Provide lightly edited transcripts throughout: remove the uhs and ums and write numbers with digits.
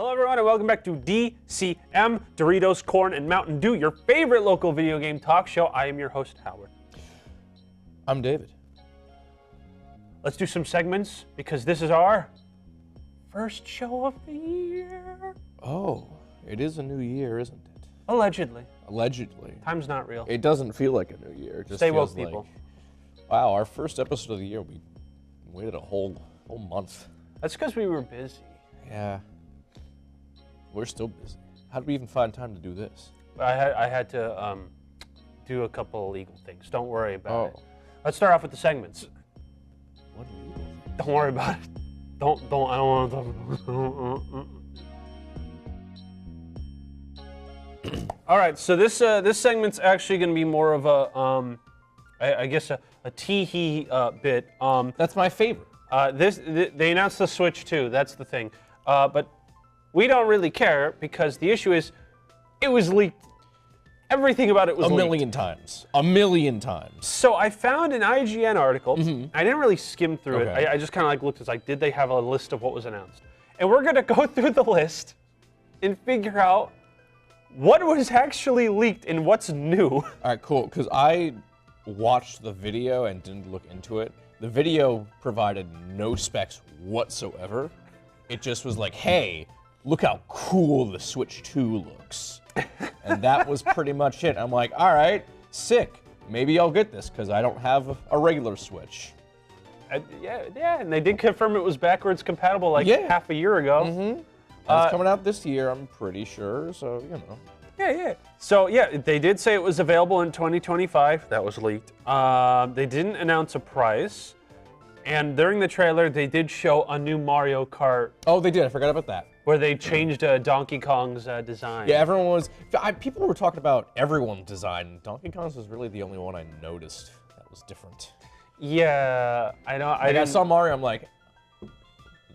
Hello everyone and welcome back to DCM, Doritos, Corn, and Mountain Dew, your favorite local video game talk show. I am your host, Howard. I'm David. Let's do some segments because this is our first show of the year. Oh, it is a new year, isn't it? Allegedly. Allegedly. Time's not real. It doesn't feel like a new year. It just Stay woke, feels people. Like, wow, our first episode of the year, we waited a whole month. That's because we were busy. Yeah. We're still busy. How did we even find time to do this? I had to do a couple of legal things. Don't worry about it. Oh. Let's start off with the segments. What legal thing? Don't worry about it. I don't want to talk about it. All right, so this segment's actually going to be more of a, I guess a tee-hee bit. That's my favorite. They announced the Switch 2, that's the thing. But we don't really care because the issue is it was leaked. Everything about it was leaked. A million times. A million times. So I found an IGN article. I didn't really skim through Okay. it. I just kind of like looked. It's like, did they have a list of what was announced? And we're gonna go through the list and figure out what was actually leaked and what's new. All right, cool. Because I watched the video and didn't look into it. The video provided no specs whatsoever. It just was like, hey, look how cool the Switch 2 looks. And that was pretty much it. I'm like, all right, sick. Maybe I'll get this because I don't have a regular Switch. Yeah, and they did confirm it was backwards compatible like half a year ago. It's coming out this year, I'm pretty sure, so, you know. Yeah. So, yeah, they did say it was available in 2025. That was leaked. They didn't announce a price. And during the trailer, they did show a new Mario Kart. Oh, they did. I forgot about that. Where they changed Donkey Kong's design. Yeah, people were talking about everyone's design. Donkey Kong's was really the only one I noticed that was different. Yeah, I know. I saw Mario, I'm like,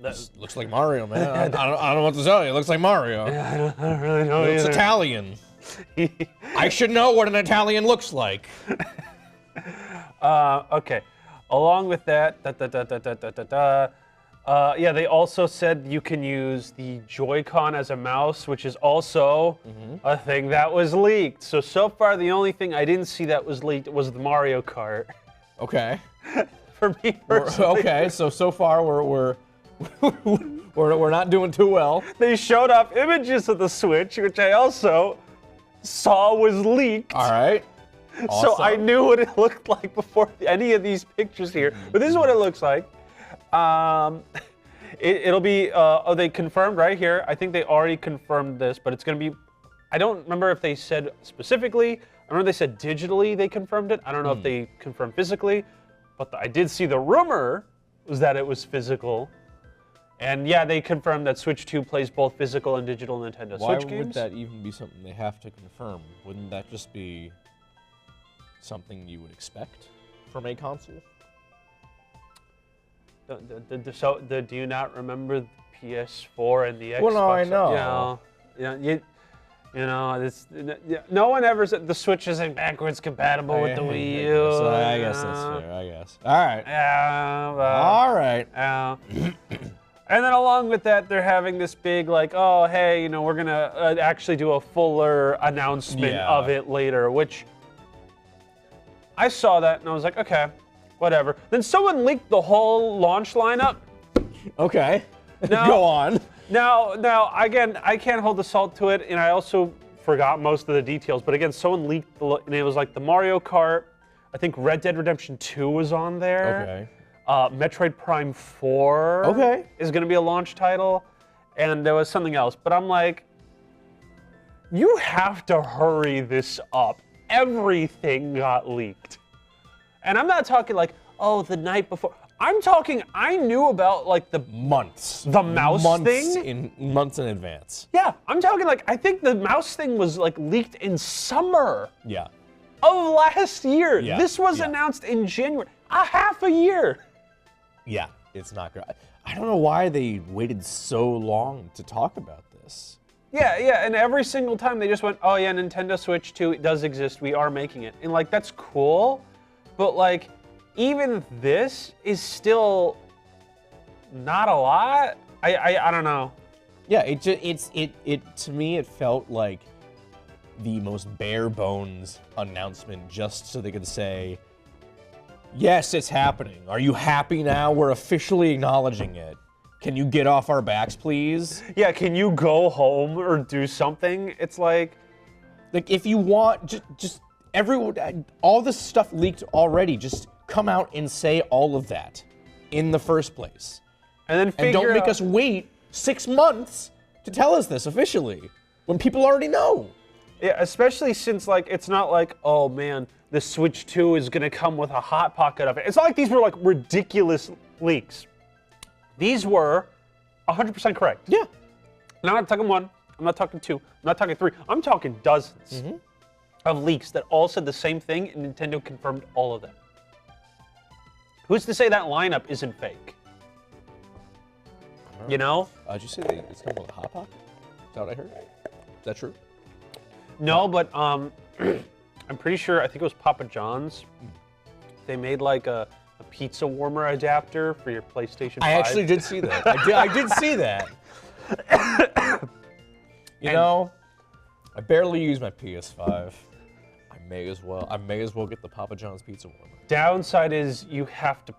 this looks like Mario, man. I don't know what to tell you. It looks like Mario. Yeah, I don't really know It's either. Italian. I should know what an Italian looks like. Okay. Along with that, yeah, they also said you can use the Joy-Con as a mouse, which is also a thing that was leaked. So far, the only thing I didn't see that was leaked was the Mario Kart. Okay. For me personally. Okay, so far we're not doing too well. They showed off images of the Switch, which I also saw was leaked. All right. Awesome. So I knew what it looked like before any of these pictures here. But this is what it looks like. It'll be, they confirmed right here. I think they already confirmed this, but it's going to be, I don't remember if they said specifically. I remember they said digitally they confirmed it. I don't know if they confirmed physically, but I did see the rumor was that it was physical. And yeah, they confirmed that Switch 2 plays both physical and digital Nintendo Switch games. Why would that even be something they have to confirm? Wouldn't that just be something you would expect from a console? Do you not remember the PS4 and the Xbox? Well, no, I know. No one ever said the Switch isn't backwards compatible with the Wii U. I guess that's fair, I guess. All right. Yeah. All right. And then along with that, they're having this big like, oh, hey, we're going to actually do a fuller announcement of it later, which I saw that and I was like, okay, whatever. Then someone leaked the whole launch lineup. Okay. Now, go on. Now, again, I can't hold the salt to it, and I also forgot most of the details. But again, someone leaked and it was like the Mario Kart. I think Red Dead Redemption 2 was on there. Okay. Metroid Prime 4 is going to be a launch title, and there was something else. But I'm like, you have to hurry this up. Everything got leaked. And I'm not talking like, oh, the night before. I'm talking, I knew about like the months. The mouse thing? Months in advance. Yeah, I'm talking like, I think the mouse thing was like leaked in summer of last year. Yeah. This was announced in January, a half a year. Yeah, it's not great. I don't know why they waited so long to talk about this. Yeah, and every single time they just went, oh yeah, Nintendo Switch 2, it does exist, we are making it. And like, that's cool, but like, even this is still not a lot. I don't know. Yeah, it to me it felt like the most bare bones announcement just so they could say, yes, it's happening. Are you happy now? We're officially acknowledging it. Can you get off our backs, please? Yeah, can you go home or do something? It's like if you want, just everyone, all this stuff leaked already. Just come out and say all of that in the first place. And then don't make us wait 6 months to tell us this officially when people already know. Yeah, especially since like it's not like, oh man, the Switch 2 is gonna come with a hot pocket of it. It's not like these were like ridiculous leaks. These were 100% correct. Yeah. Now, I'm not talking one, I'm not talking two, I'm not talking three, I'm talking dozens of leaks that all said the same thing, and Nintendo confirmed all of them. Who's to say that lineup isn't fake? You know? Did you say it's coming with a hot pocket? Is that what I heard? Is that true? No, but I'm pretty sure, I think it was Papa John's. They made like a pizza warmer adapter for your PlayStation 5. I actually did see that. I did see that. You know, I barely use my PS5. I may as well get the Papa John's pizza warmer. Downside is you have to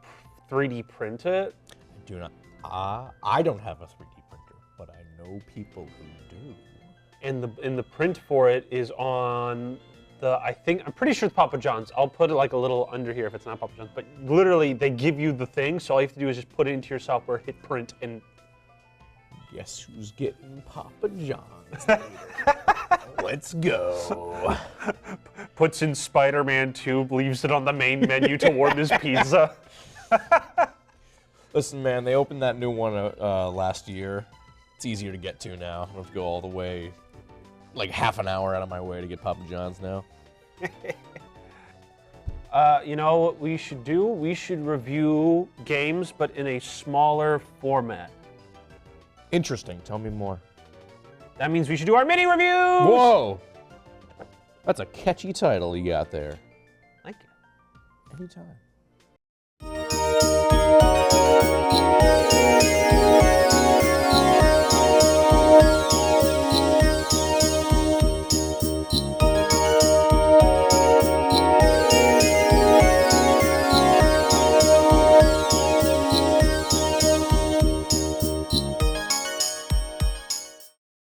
3D print it. I do not. I don't have a 3D printer, but I know people who do. And the print for it is on I'm pretty sure it's Papa John's. I'll put it like a little under here if it's not Papa John's. But literally, they give you the thing, so all you have to do is just put it into your software, hit print, and guess who's getting Papa John's later? Let's go. Puts in Spider-Man 2, leaves it on the main menu to warm his pizza. Listen, man, they opened that new one last year. It's easier to get to now. I don't have to go all the way, like half an hour out of my way to get Papa John's now. You know what we should do? We should review games, but in a smaller format. Interesting. Tell me more. That means we should do our mini reviews! Whoa! That's a catchy title you got there. Thank you. Anytime.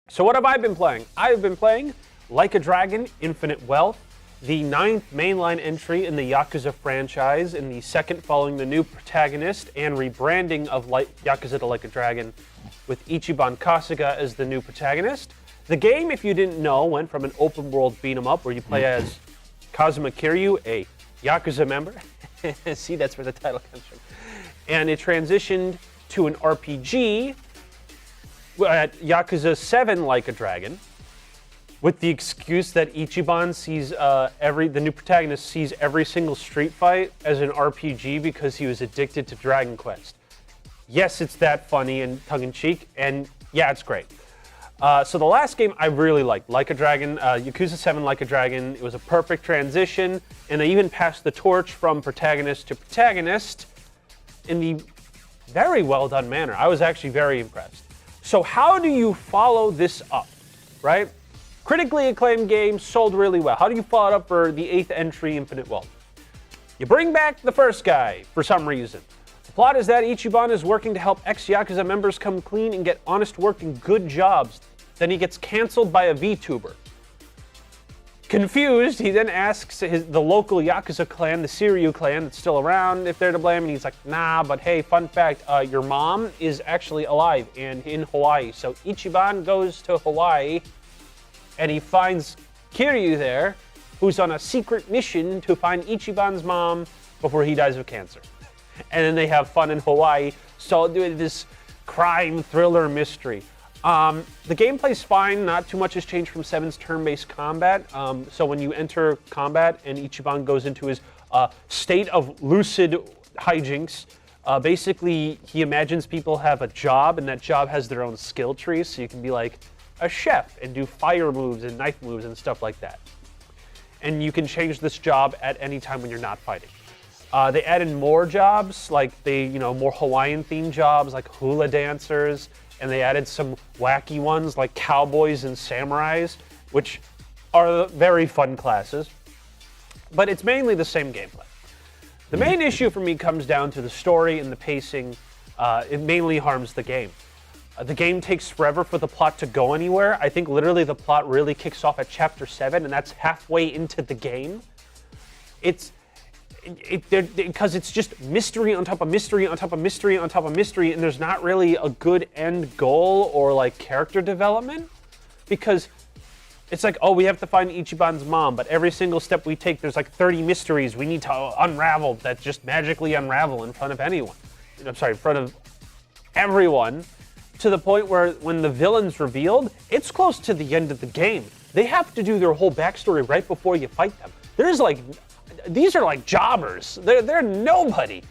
So what have I been playing? I've been playing Like a Dragon, Infinite Wealth, the 9th mainline entry in the Yakuza franchise, and the second following the new protagonist and rebranding of Yakuza to Like a Dragon, with Ichiban Kasuga as the new protagonist. The game, if you didn't know, went from an open world beat 'em up where you play as Kazuma Kiryu, a Yakuza member. See, that's where the title comes from. And it transitioned to an RPG at Yakuza 7 Like a Dragon, with the excuse that Ichiban sees the new protagonist sees every single street fight as an RPG because he was addicted to Dragon Quest. Yes, it's that funny and tongue-in-cheek, and yeah, it's great. So the last game I really liked, Like a Dragon, Yakuza 7 Like a Dragon. It was a perfect transition, and they even passed the torch from protagonist to protagonist in the very well done manner. I was actually very impressed. So how do you follow this up, right? Critically acclaimed game, sold really well. How do you follow it up for the 8th entry, Infinite Wealth? You bring back the first guy for some reason. The plot is that Ichiban is working to help ex-Yakuza members come clean and get honest work and good jobs. Then he gets canceled by a VTuber. Confused, he then asks the local Yakuza clan, the Siryu clan that's still around, if they're to blame, and he's like, nah, but hey, fun fact, your mom is actually alive and in Hawaii. So Ichiban goes to Hawaii, and he finds Kiryu there, who's on a secret mission to find Ichiban's mom before he dies of cancer. And then they have fun in Hawaii, so this crime thriller mystery. The gameplay's fine, not too much has changed from 7's turn-based combat. So when you enter combat and Ichiban goes into his state of lucid hijinks, basically he imagines people have a job and that job has their own skill trees, so you can be like a chef and do fire moves and knife moves and stuff like that. And you can change this job at any time when you're not fighting. They added more jobs, like more Hawaiian-themed jobs, like hula dancers, and they added some wacky ones like cowboys and samurais, which are very fun classes. But it's mainly the same gameplay. The main issue for me comes down to the story and the pacing. It mainly harms the game. The game takes forever for the plot to go anywhere. I think literally the plot really kicks off at chapter 7, and that's halfway into the game. Because it's just mystery on top of mystery on top of mystery on top of mystery, and there's not really a good end goal or like character development. Because it's like, oh, we have to find Ichiban's mom, but every single step we take, there's like 30 mysteries we need to unravel that just magically unravel in front of anyone. I'm sorry, in front of everyone, to the point where when the villain's revealed, it's close to the end of the game. They have to do their whole backstory right before you fight them. These are like jobbers. They're nobody.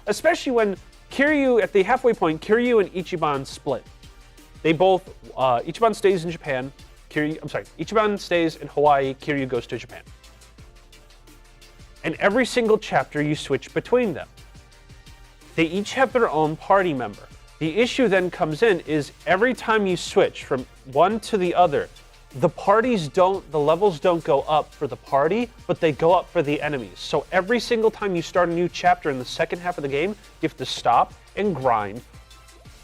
Especially when Kiryu, at the halfway point, Kiryu and Ichiban split. They both, Ichiban stays in Japan, Ichiban stays in Hawaii, Kiryu goes to Japan. And every single chapter you switch between them. They each have their own party member. The issue then comes in is every time you switch from one to the other, the levels don't go up for the party, but they go up for the enemies. So every single time you start a new chapter in the second half of the game, you have to stop and grind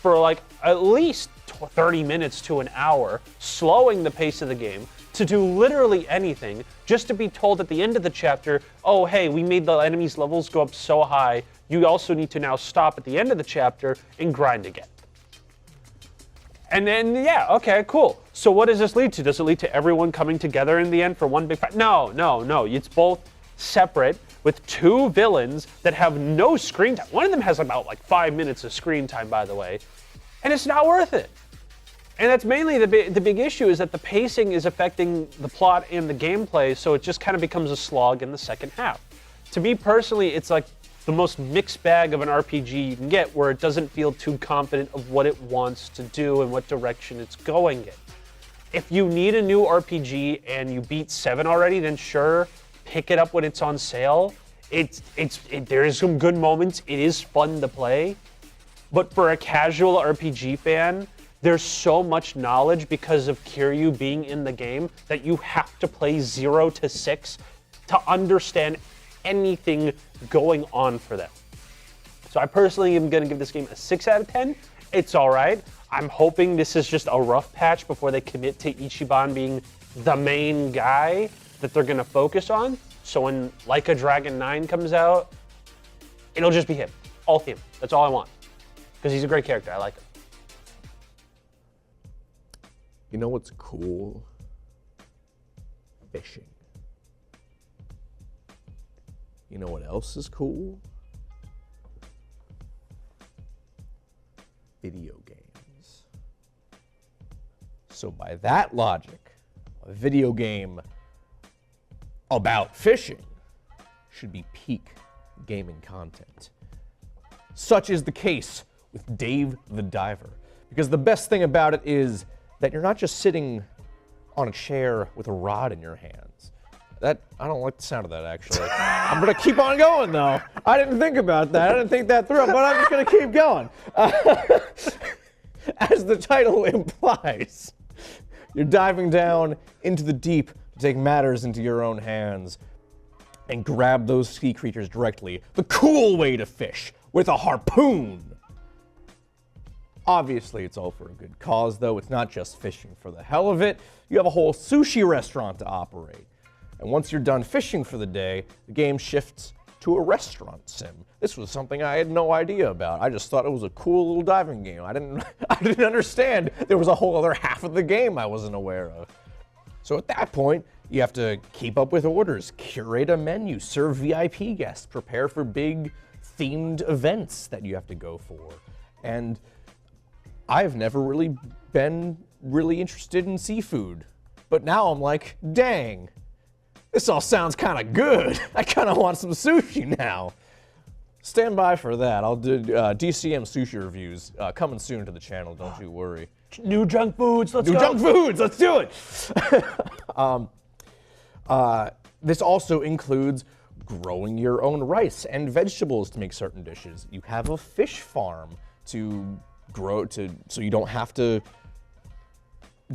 for like at least 30 minutes to an hour, slowing the pace of the game to do literally anything, just to be told at the end of the chapter, oh, hey, we made the enemies' levels go up so high, you also need to now stop at the end of the chapter and grind again. And then, yeah, okay, cool. So what does this lead to? Does it lead to everyone coming together in the end for one big fight? No. It's both separate with two villains that have no screen time. One of them has about like 5 minutes of screen time, by the way, and it's not worth it. And that's mainly the big issue, is that the pacing is affecting the plot and the gameplay, so it just kind of becomes a slog in the second half. To me personally, it's like the most mixed bag of an RPG you can get, where it doesn't feel too confident of what it wants to do and what direction it's going in. If you need a new RPG and you beat 7 already, then sure, pick it up when it's on sale. There is some good moments. It is fun to play. But for a casual RPG fan, there's so much knowledge because of Kiryu being in the game that you have to play 0 to 6 to understand anything going on for them. So I personally am going to give this game a 6 out of 10. It's all right. I'm hoping this is just a rough patch before they commit to Ichiban being the main guy that they're going to focus on. So when Like a Dragon 9 comes out, it'll just be him. All him. That's all I want. Because he's a great character. I like him. You know what's cool? Fishing. You know what else is cool? Video games. So by that logic, a video game about fishing should be peak gaming content. Such is the case with Dave the Diver. Because the best thing about it is that you're not just sitting on a chair with a rod in your hands. I don't like the sound of that, actually. I'm gonna keep on going, though. I didn't think about that. I didn't think that through, but I'm just gonna keep going. As the title implies, you're diving down into the deep to take matters into your own hands and grab those sea creatures directly. The cool way to fish, with a harpoon. Obviously, it's all for a good cause, though. It's not just fishing for the hell of it. You have a whole sushi restaurant to operate. And once you're done fishing for the day, the game shifts to a restaurant sim. This was something I had no idea about. I just thought it was a cool little diving game. I didn't understand there was a whole other half of the game I wasn't aware of. So at that point, you have to keep up with orders, curate a menu, serve VIP guests, prepare for big themed events that you have to go for. And I've never really been really interested in seafood. But now I'm like, dang, this all sounds kind of good. I kind of want some sushi now. Stand by for that. I'll do DCM sushi reviews coming soon to the channel, don't you worry. New junk foods, let's go. New junk foods, let's do it. This also includes growing your own rice and vegetables to make certain dishes. You have a fish farm to grow so you don't have to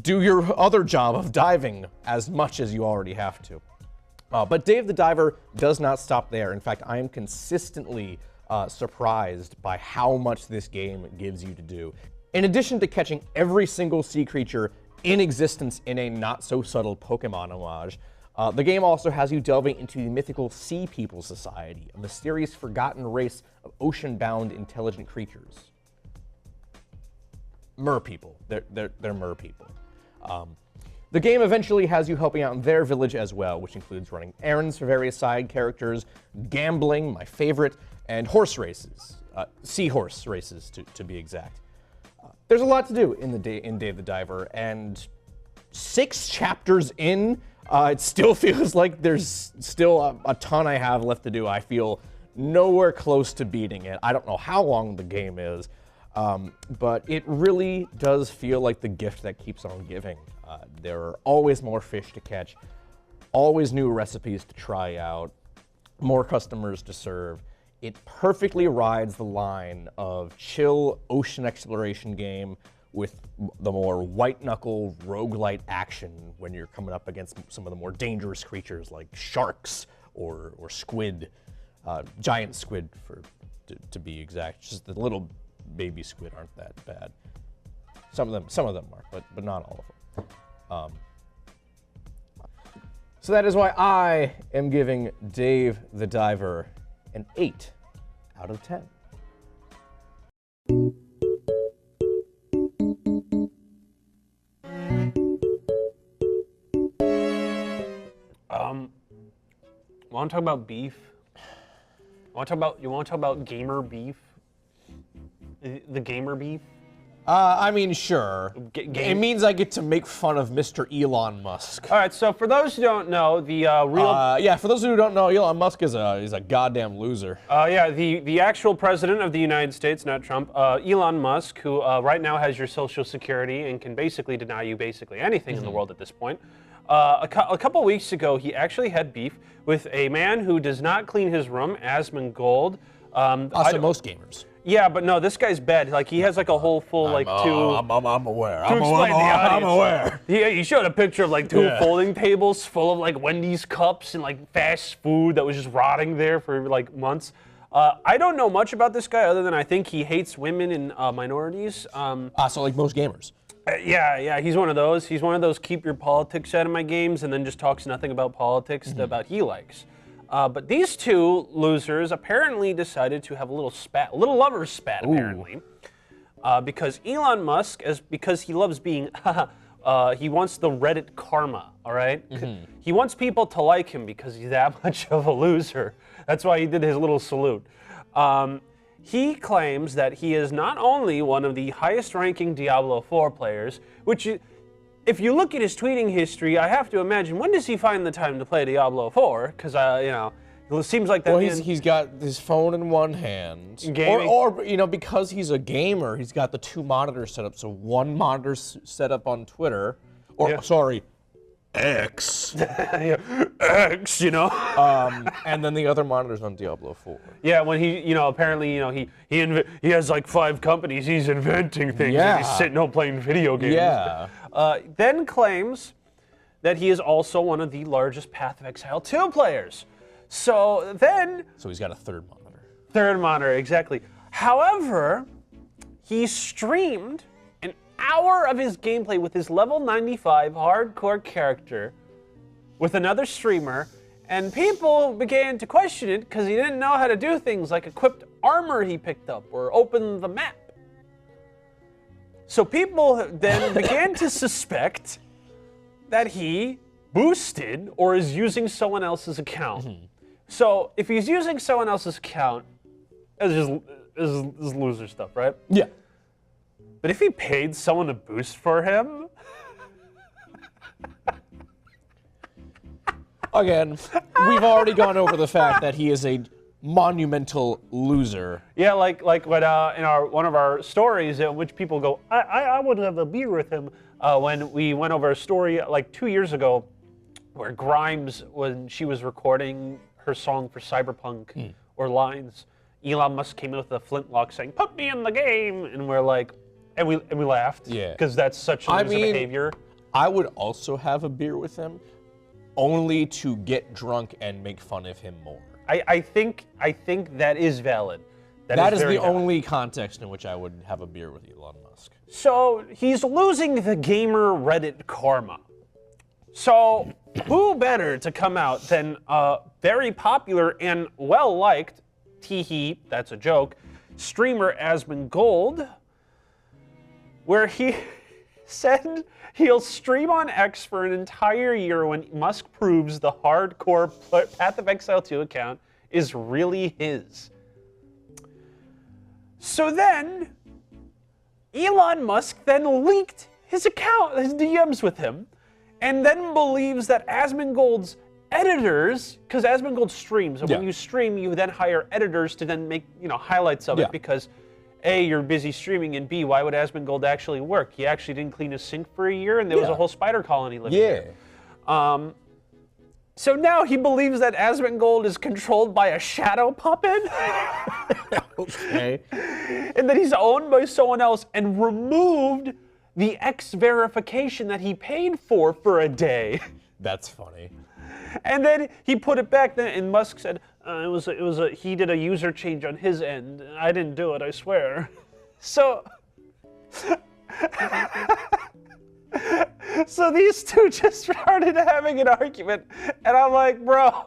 do your other job of diving as much as you already have to. But Dave the Diver does not stop there. In fact, I am consistently surprised by how much this game gives you to do. In addition to catching every single sea creature in existence in a not-so-subtle Pokemon homage, the game also has you delving into the mythical Sea People Society, a mysterious forgotten race of ocean-bound intelligent creatures. Mer people. They're mer people. The game eventually has you helping out in their village as well, which includes running errands for various side characters, gambling, my favorite, and horse races. Seahorse races, to be exact. There's a lot to do in Dave the Diver, and 6 chapters in, it still feels like there's still a ton I have left to do. I feel nowhere close to beating it. I don't know how long the game is, but it really does feel like the gift that keeps on giving. There are always more fish to catch, always new recipes to try out, more customers to serve. It perfectly rides the line of chill ocean exploration game with the more white-knuckle roguelite action when you're coming up against some of the more dangerous creatures like sharks or squid, giant squid to be exact. Just the little baby squid aren't that bad. Some of them are, but not all of them. So that is why I am giving Dave the Diver an 8 out of 10. Want to talk about beef? You want to talk about gamer beef? The gamer beef? I mean, sure. It means I get to make fun of Mr. Elon Musk. All right, so for those who don't know, the real... yeah, for those who don't know, Elon Musk is a goddamn loser. Yeah, the actual president of the United States, not Trump, Elon Musk, who right now has your Social Security and can basically deny you basically anything in the world at this point. A couple weeks ago, he actually had beef with a man who does not clean his room, Asmongold. Also, most gamers. Yeah, but no, this guy's bad. Like, he has like a whole full, like, I'm aware. I'm aware. He showed a picture of like 2 folding tables full of like Wendy's cups and like fast food that was just rotting there for like months. I don't know much about this guy other than I think he hates women and minorities. So like most gamers. Yeah, he's one of those. He's one of those keep your politics out of my games and then just talks nothing about politics about he likes. But these 2 losers apparently decided to have a little lover's spat, apparently. Because Elon Musk, because he loves being, he wants the Reddit karma, all right? He wants people to like him because he's that much of a loser. That's why he did his little salute. He claims that he is not only one of the highest-ranking Diablo 4 players, which... If you look at his tweeting history, I have to imagine, when does he find the time to play Diablo 4? Because, you know, it seems like that. Well, he's got his phone in one hand. Or, you know, because he's a gamer, he's got the 2 monitors set up. So one monitor set up on Twitter, or, sorry, X. X, you know? And then the other monitor's on Diablo 4. Yeah, when he, you know, apparently, you know, he has like 5 companies, he's inventing things, and he's sitting home playing video games. Yeah. Then claims that he is also one of the largest Path of Exile 2 players. So he's got a 3rd monitor. 3rd monitor, exactly. However, he streamed an hour of his gameplay with his level 95 hardcore character with another streamer, and people began to question it because he didn't know how to do things like equipped armor he picked up or open the map. So people then began to suspect that he boosted or is using someone else's account. So if he's using someone else's account, it's just loser stuff, right? Yeah. But if he paid someone to boost for him... Again, we've already gone over the fact that he is a monumental loser. Yeah, like when in one of our stories in which people go, I would have a beer with him, when we went over a story like 2 years ago where Grimes, when she was recording her song for Cyberpunk or Lines, Elon Musk came in with a flintlock saying, "Put me in the game," and we're like, And we laughed. Yeah. Because that's such loser behavior. I would also have a beer with him, only to get drunk and make fun of him more. I think that is valid. That is very the valid. only context in which I would have a beer with Elon Musk. So he's losing the gamer Reddit karma. So who better to come out than very popular and well-liked, teehee, that's a joke, streamer Asmongold, where he said he'll stream on X for an entire year when Musk proves the hardcore Path of Exile 2 account is really his. So then, Elon Musk then leaked his account, his DMs with him, and then believes that Asmongold's editors, because Asmongold streams, and when you stream, you then hire editors to then make highlights of it, because A, you're busy streaming, and B, why would Asmongold actually work? He actually didn't clean his sink for a year, and there was a whole spider colony living there. So now he believes that Asmongold is controlled by a shadow puppet. Okay. And that he's owned by someone else and removed the X verification that he paid for a day. That's funny. And then he put it back then, and Musk said he did a user change on his end. I didn't do it, I swear. So so these two just started having an argument, and I'm like, bro,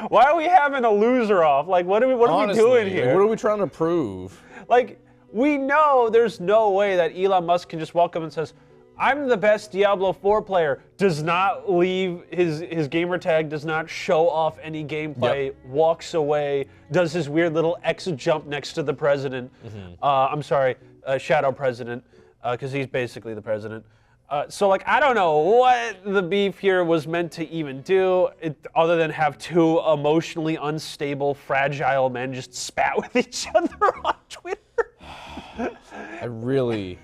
why are we having a loser off? Like, what are we doing here? What are we trying to prove? Like, we know there's no way that Elon Musk can just walk up and says, I'm the best Diablo 4 player, does not leave his gamer tag, does not show off any gameplay, walks away, does his weird little X jump next to the president. I'm sorry, shadow president, because he's basically the president. So, like, I don't know what the beef here was meant to even do, other than have two emotionally unstable, fragile men just spat with each other on Twitter. I really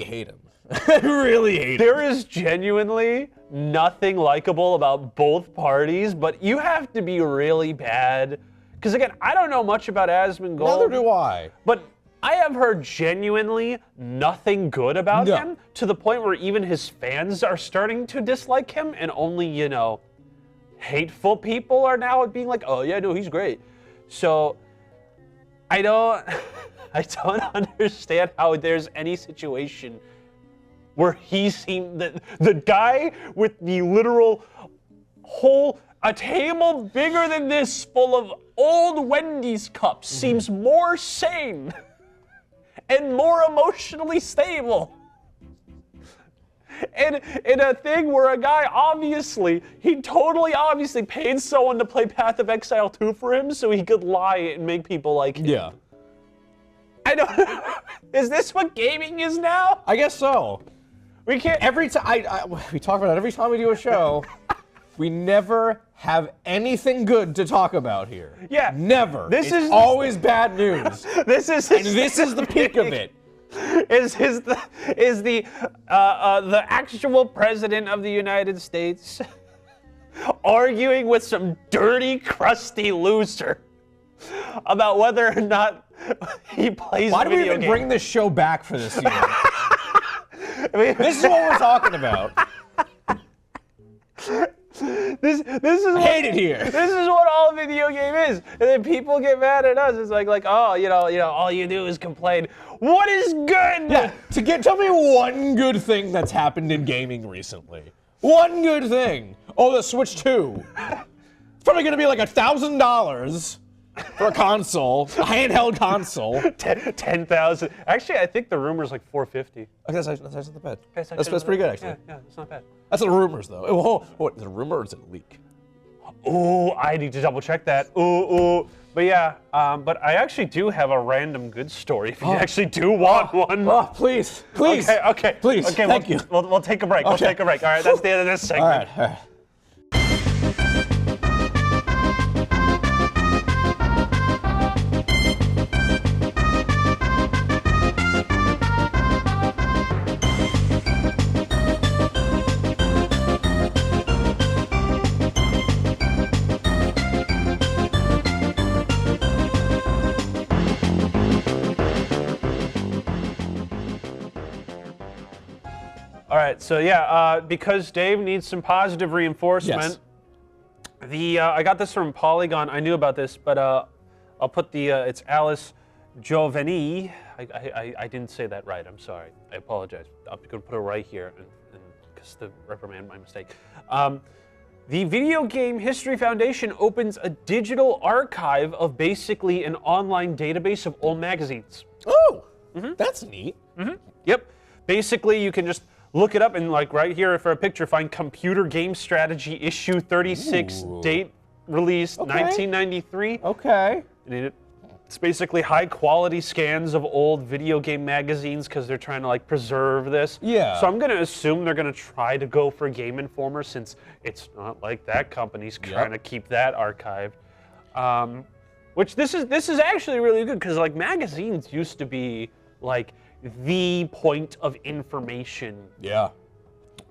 hate him. I really hate him. There is genuinely nothing likable about both parties, but you have to be really bad. Because, again, I don't know much about Asmongold. Neither do I. But I have heard genuinely nothing good about him, to the point where even his fans are starting to dislike him, and only, hateful people are now being like, oh, yeah, no, he's great. So, I don't understand how there's any situation where he seemed the guy with the literal a table bigger than this full of old Wendy's cups seems more sane and more emotionally stable. And in a thing where a guy totally obviously paid someone to play Path of Exile 2 for him so he could lie and make people like him. Yeah. I don't. Is this what gaming is now? I guess so. We can't. Every time we talk about it every time we do a show, we never have anything good to talk about here. Yeah. Never. This is always bad news. This is the peak of it. Is the actual president of the United States arguing with some dirty, crusty loser about whether or not he plays Why do we video even games? bring this show back for this year? This is what we're talking about. This is I hate it here. This is what all video game is, and then people get mad at us. It's like oh, all you do is complain. What is good? Yeah. Tell me one good thing that's happened in gaming recently. One good thing. Oh, the Switch 2. It's probably gonna be like $1,000 for a console, a handheld console. 10,000. Actually, I think the rumor's like 450. Okay, that's not bad. That's That's pretty good, actually. Yeah, it's not bad. That's the rumors, though. What, is it a rumor or is it a leak? Oh, I need to double check that. Ooh. But yeah, but I actually do have a random good story if you actually do want one. Oh, please. Okay. Please, okay, thank you. We'll take a break. We'll take a break. All right, that's the end of this segment. All right. All right, so yeah, because Dave needs some positive reinforcement. Yes. I got this from Polygon. I knew about this, but I'll put it's Alice Giovanni. I didn't say that right. I'm sorry. I apologize. I'm going to put it right here, and because to reprimand my mistake. The Video Game History Foundation opens a digital archive of basically an online database of old magazines. Oh, that's neat. Yep. Basically, you can just look it up and, like, right here for a picture, find Computer Game Strategy issue 36, date released 1993. Okay. And it's basically high-quality scans of old video game magazines because they're trying to, like, preserve this. Yeah. So I'm going to assume they're going to try to go for Game Informer since it's not like that company's trying to keep that archived. Which this is actually really good because, like, magazines used to be, like, the point of information. Yeah.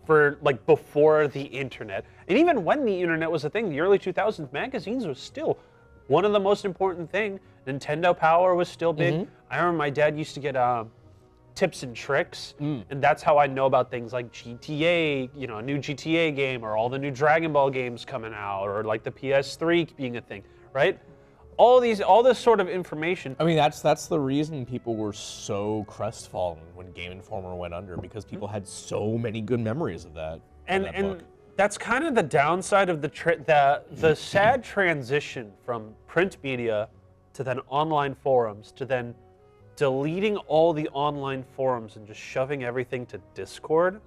For, like, before the internet. And even when the internet was a thing, the early 2000s, magazines was still one of the most important thing. Nintendo Power was still big. I remember my dad used to get tips and tricks, and that's how I know about things like GTA, you know, a new GTA game, or all the new Dragon Ball games coming out, or like the PS3 being a thing, right? All this sort of information. I mean, that's the reason people were so crestfallen when Game Informer went under, because people had so many good memories of that. And that's kind of the downside of the sad transition from print media to then online forums to then deleting all the online forums and just shoving everything to Discord.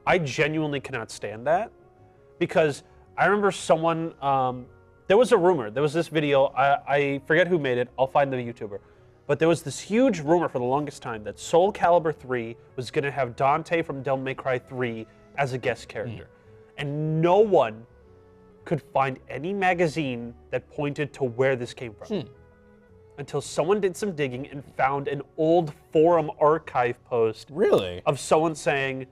I genuinely cannot stand that, because I remember someone, there was a rumor, there was this video, I forget who made it, I'll find the YouTuber, but there was this huge rumor for the longest time that Soul Calibur 3 was going to have Dante from Devil May Cry 3 as a guest character. And no one could find any magazine that pointed to where this came from. Until someone did some digging and found an old forum archive post of someone saying,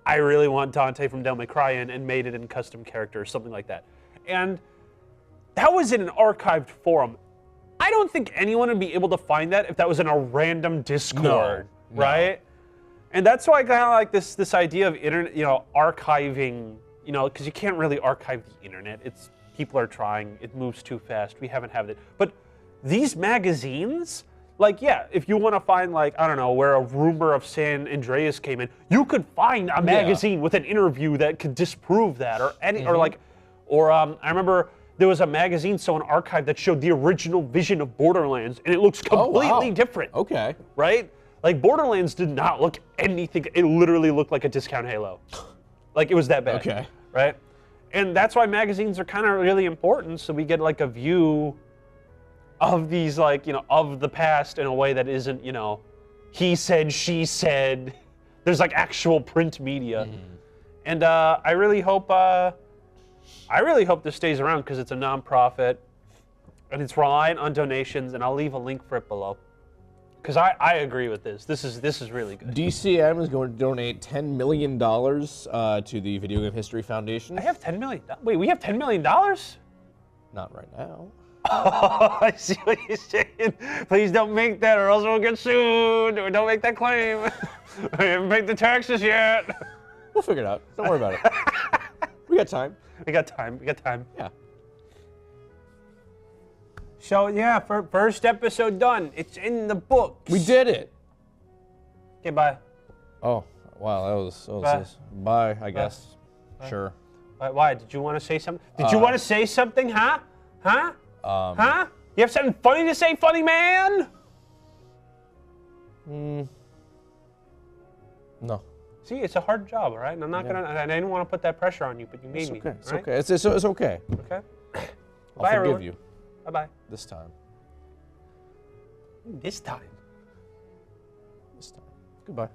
I really want Dante from Devil May Cry in, and made it in custom character or something like that. And that was in an archived forum. I don't think anyone would be able to find that if that was in a random Discord, right? And that's why I kind of like this idea of internet, you know, archiving, you know, because you can't really archive the internet. People are trying, it moves too fast. We haven't had it. But these magazines, like, yeah, if you want to find, like, I don't know, where a rumor of San Andreas came in, you could find a magazine with an interview that could disprove that, or any, or I remember there was a magazine, an archive that showed the original vision of Borderlands, and it looks completely different. Okay. Right? Like, Borderlands did not look anything, it literally looked like a discount Halo. Like, it was that bad. Okay. Right? And that's why magazines are kind of really important, so we get, like, a view of these, like, you know, of the past in a way that isn't, you know, he said, she said. There's, like, actual print media. And I really hope this stays around, because it's a nonprofit and it's reliant on donations, and I'll leave a link for it below. Because I agree with this. This is really good. DCM is going to donate $10 million to the Video Game History Foundation. I have $10 million. Wait, we have $10 million? Not right now. Oh, I see what you're saying. Please don't make that, or else we'll get sued. Or don't make that claim. I haven't paid the taxes yet. We'll figure it out. Don't worry about it. We got time. We got time. We got time. Yeah. So, yeah, first episode done. It's in the books. We did it. Okay, bye. Oh, wow, that was Bye. Bye, I guess. Bye. Sure. Why? Did you want to say something? Did you want to say something, huh? Huh? Huh? You have something funny to say, funny man? No. See, it's a hard job, all right? And I'm not gonna. I didn't want to put that pressure on you, but you made me. It's right? okay. It's okay. Okay. I'll Bye, forgive everyone. you. Bye-bye. This time. This time. Goodbye.